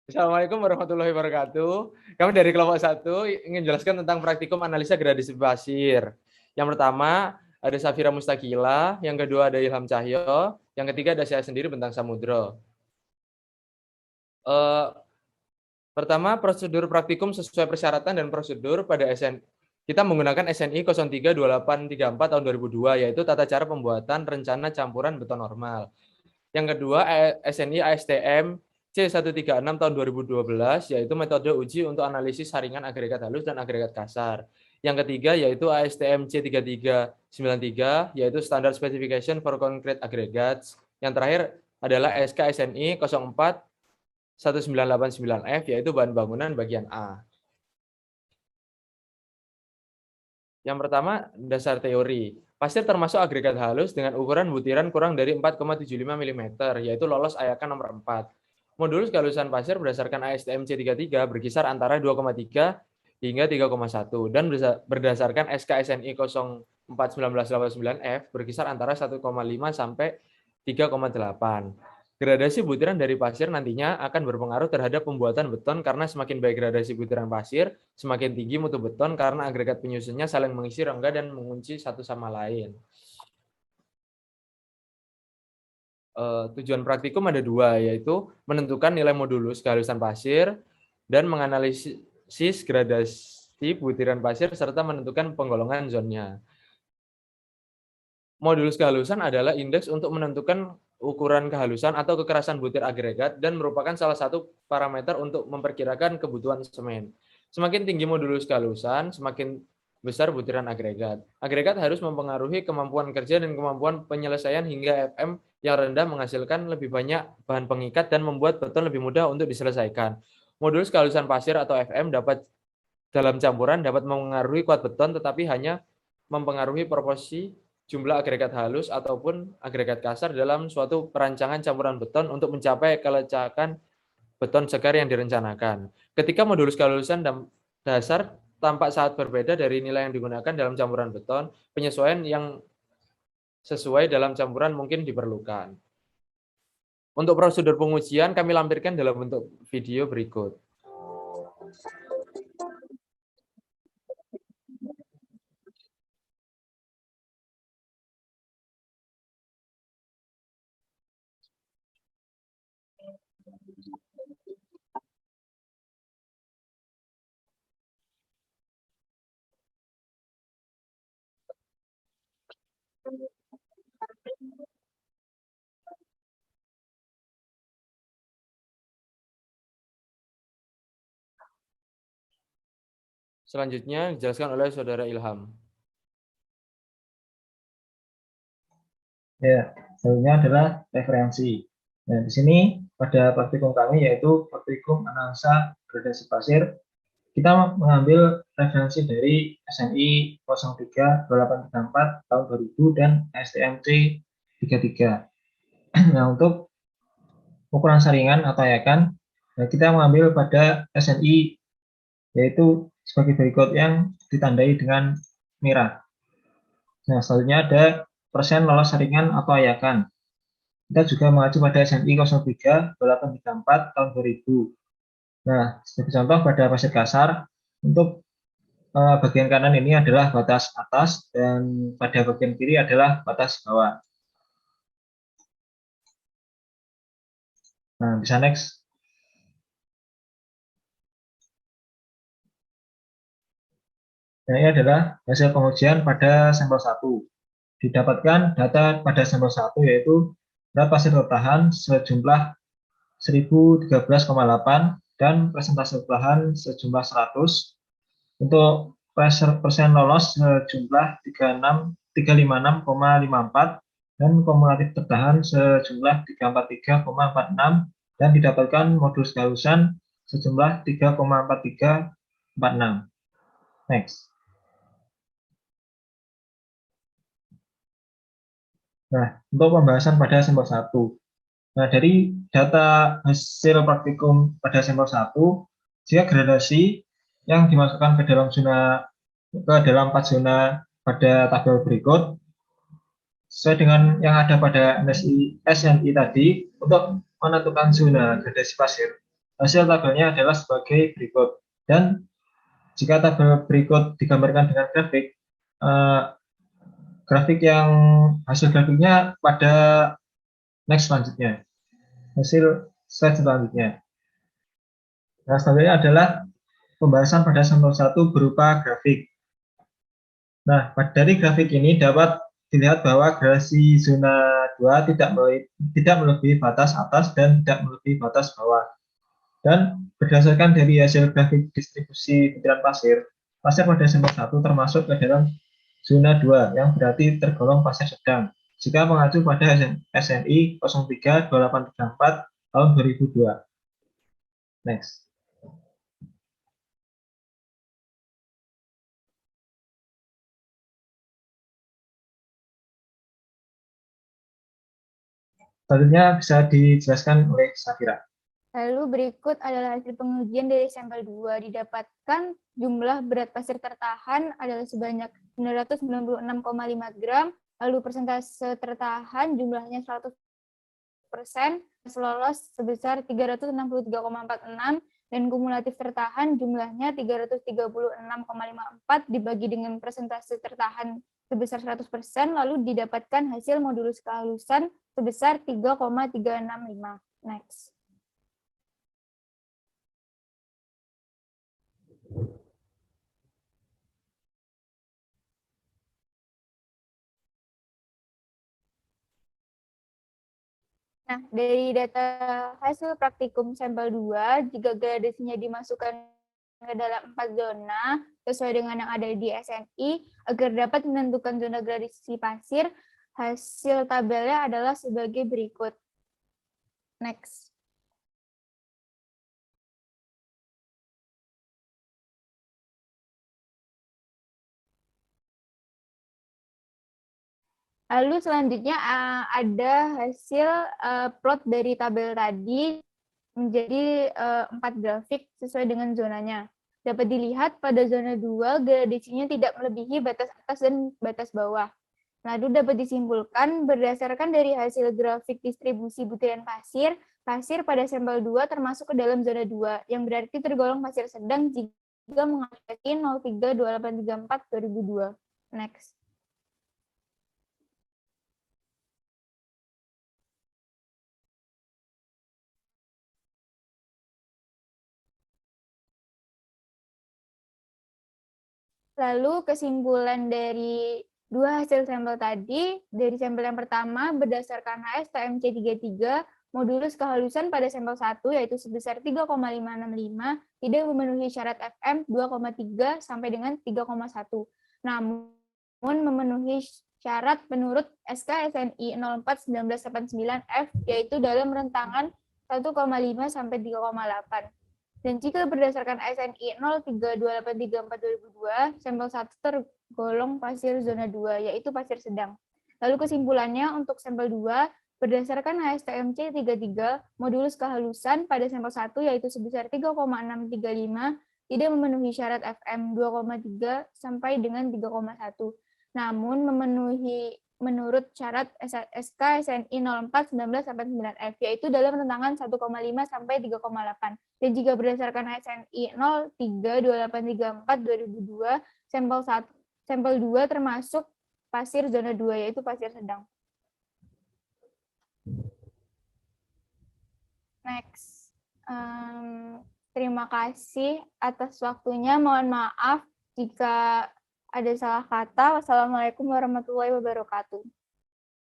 Assalamualaikum warahmatullahi wabarakatuh. Kami dari kelompok 1 ingin jelaskan tentang praktikum analisa gradasi pasir. Yang pertama ada Safira Mustakila, yang kedua ada Ilham Cahyo, yang ketiga ada saya sendiri Bentang Samudro. Pertama, prosedur praktikum sesuai persyaratan dan prosedur pada SN. Kita menggunakan SNI 032834 tahun 2002, yaitu tata cara pembuatan rencana campuran beton normal. Yang kedua, SNI ASTM C136 tahun 2012, yaitu metode uji untuk analisis saringan agregat halus dan agregat kasar. Yang ketiga, yaitu ASTM C3393, yaitu Standard Specification for Concrete Aggregates. Yang terakhir adalah SK SNI 041989F, yaitu bahan bangunan bagian A. Yang pertama, dasar teori. Pasir termasuk agregat halus dengan ukuran butiran kurang dari 4,75 mm, yaitu lolos AYAKA nomor 4. Modulus kehalusan pasir berdasarkan ASTM C33 berkisar antara 2,3 hingga 3,1 dan berdasarkan SKSNI 041989F berkisar antara 1,5 sampai 3,8. Gradasi butiran dari pasir nantinya akan berpengaruh terhadap pembuatan beton karena semakin baik gradasi butiran pasir, semakin tinggi mutu beton karena agregat penyusunnya saling mengisi rongga dan mengunci satu sama lain. Tujuan praktikum ada dua, yaitu menentukan nilai modulus kehalusan pasir dan menganalisis gradasi butiran pasir serta menentukan penggolongan zonnya. Modulus kehalusan adalah indeks untuk menentukan ukuran kehalusan atau kekerasan butir agregat dan merupakan salah satu parameter untuk memperkirakan kebutuhan semen. Semakin tinggi modulus kehalusan, semakin besar butiran agregat. Agregat harus mempengaruhi kemampuan kerja dan kemampuan penyelesaian hingga FM yang rendah menghasilkan lebih banyak bahan pengikat dan membuat beton lebih mudah untuk diselesaikan. Modulus kehalusan pasir atau FM dapat dalam campuran dapat mempengaruhi kuat beton tetapi hanya mempengaruhi proporsi jumlah agregat halus ataupun agregat kasar dalam suatu perancangan campuran beton untuk mencapai kelecakan beton segar yang direncanakan. Ketika modulus kehalusan dasar tampak sangat berbeda dari nilai yang digunakan dalam campuran beton, penyesuaian yang sesuai dalam campuran mungkin diperlukan. Untuk prosedur pengujian kami lampirkan dalam bentuk video berikut. Selanjutnya dijelaskan oleh Saudara Ilham. Ya, selanjutnya adalah referensi. Nah, di sini pada praktikum kami yaitu praktikum analisa gradasi pasir, kita mengambil referensi dari SNI 032834 tahun 2000 dan STMC 33. Nah, untuk ukuran saringan atau ayakan, nah kita mengambil pada SNI yaitu sebagai berikut yang ditandai dengan merah. Nah, selanjutnya ada persen lolos saringan atau ayakan. Kita juga mengacu pada SNI 032834 tahun 2000. Nah, sebagai contoh pada pasir kasar, untuk bagian kanan ini adalah batas atas dan pada bagian kiri adalah batas bawah. Nah, bisa next. Nah, ini adalah hasil pengujian pada sampel 1. Didapatkan data pada sampel 1 yaitu berat pasir tertahan sejumlah 1013,8 dan presentase bahan sejumlah 100. Untuk persen lolos sejumlah 356,54 dan kumulatif tertahan sejumlah 343,46 dan didapatkan modulus kehalusan sejumlah 3,4346. Next. Nah, untuk pembahasan pada sampel 1. Nah, dari data hasil praktikum pada sampel 1, jika gradasi yang dimasukkan ke dalam 4 zona pada tabel berikut sesuai dengan yang ada pada SNI tadi untuk menentukan zona gradasi pasir. Hasil tabelnya adalah sebagai berikut. Dan jika tabel berikut digambarkan dengan grafik, eh, grafik yang hasil grafiknya pada next selanjutnya, hasil slide selanjutnya. Nah, selanjutnya adalah pembahasan pada sampel 1 berupa grafik. Nah, dari grafik ini dapat dilihat bahwa gradasi zona 2 tidak melebihi batas atas dan tidak melebihi batas bawah. Dan berdasarkan dari hasil grafik distribusi butiran pasir, pasir pada sampel 1 termasuk ke dalam zona 2 yang berarti tergolong pasir sedang jika mengacu pada SNI 032834 tahun 2002. Next. Selanjutnya bisa dijelaskan oleh Safira. Lalu berikut adalah hasil pengujian dari sampel 2. Didapatkan jumlah berat pasir tertahan adalah sebanyak 996,5 gram, lalu persentase tertahan jumlahnya 100%, lolos sebesar 363,46, dan kumulatif tertahan jumlahnya 336,54 dibagi dengan persentase tertahan sebesar 100%, lalu didapatkan hasil modulus kehalusan sebesar 3,365. Next. Nah, dari data hasil praktikum sampel 2, jika gradasinya dimasukkan ke dalam 4 zona, sesuai dengan yang ada di SNI, agar dapat menentukan zona gradasi pasir, hasil tabelnya adalah sebagai berikut. Next. Lalu selanjutnya ada hasil plot dari tabel tadi menjadi 4 grafik sesuai dengan zonanya. Dapat dilihat pada zona 2 gradasinya tidak melebihi batas atas dan batas bawah. Lalu dapat disimpulkan berdasarkan dari hasil grafik distribusi butiran pasir, pasir pada sampel 2 termasuk ke dalam zona 2, yang berarti tergolong pasir sedang jika mengatasi 032834/2002. Next. Lalu kesimpulan dari dua hasil sampel tadi, dari sampel yang pertama berdasarkan HSTMC 33, modulus kehalusan pada sampel 1 yaitu sebesar 3,565 tidak memenuhi syarat FM 2,3 sampai dengan 3,1. Namun memenuhi syarat menurut SK SNI 04-1989F yaitu dalam rentangan 1,5 sampai 3,8. Dan jika berdasarkan SNI 032834/2002, sampel 1 tergolong pasir zona 2, yaitu pasir sedang. Lalu kesimpulannya untuk sampel 2, berdasarkan HSTMC 33, modulus kehalusan pada sampel 1 yaitu sebesar 3,635, tidak memenuhi syarat FM 2,3 sampai dengan 3,1. Namun memenuhi menurut syarat SK SNI 04-1989F, yaitu dalam rentangan 1,5 sampai 3,8. Dan jika berdasarkan SNI 032834/2002, sampel 2 termasuk pasir zona 2, yaitu pasir sedang. Next. Terima kasih atas waktunya. Mohon maaf jika ada salah kata. Wassalamualaikum warahmatullahi wabarakatuh.